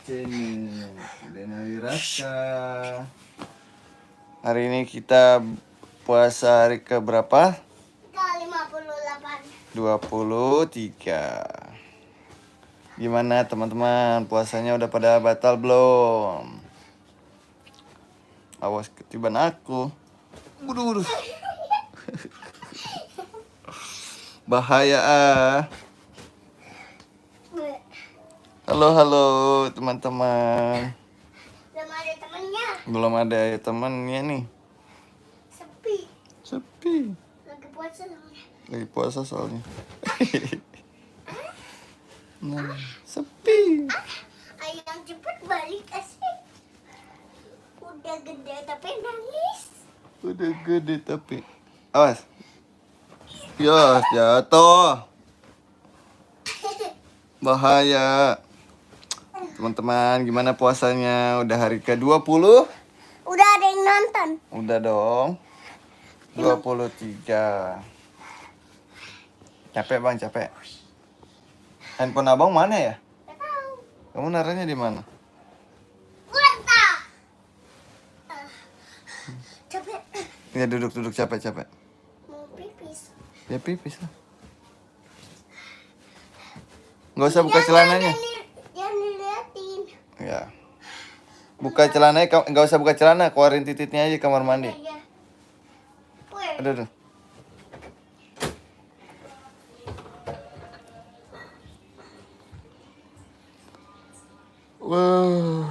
channel Denali Raska. Hari ini kita puasa hari ke berapa? Ke 58. 23. Gimana teman-teman, puasanya udah pada batal belum? Awas ketiban aku. Waduh. Bahaya ah. Halo teman-teman. Belum ada temennya. Belum ada temannya nih. Sepi. Lagi puasa soalnya. Lagi puasa soalnya. Nah, sepi. Ayang cepet balik asik. Udah gede tapi nangis. Udah gede tapi. Awas. Ya, jatuh. Bahaya. Teman-teman, gimana puasanya? Udah hari ke-20? Udah ada yang nonton. Udah dong. 23. Capek bang, capek. Handphone abang mana ya? Gak tahu. Kamu naruhnya di mana? Gua capek. Ya duduk capek. Mau pipis. Ya pipis lah. Nggak usah buka celananya. Jangan diliatin. Ya. Buka celananya, nggak usah buka celana, keluarin titiknya aja kamar mandi. Iya. Aduh. Wow.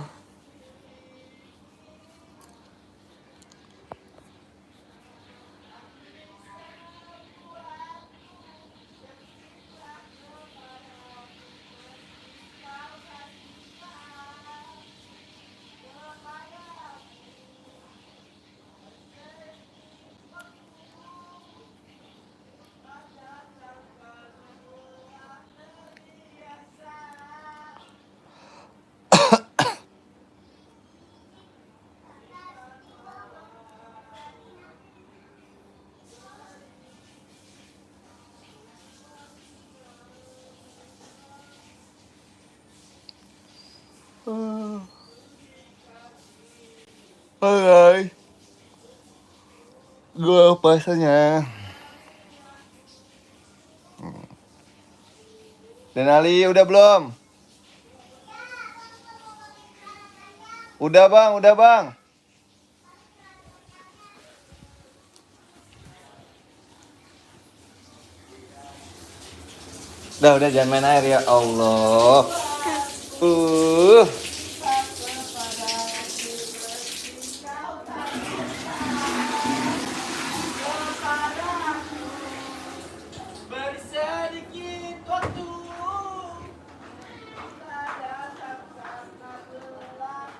Hai. Gua puasanya. Denali udah belum? Udah bang. Udah jangan main air ya Allah.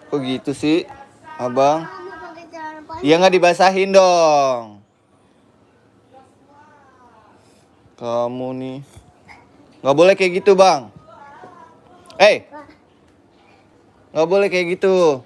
Kok gitu sih, abang? Mau pakai celana panjang. Ya nggak dibasahin dong. Kamu nih, nggak boleh kayak gitu bang. Nggak boleh kayak gitu.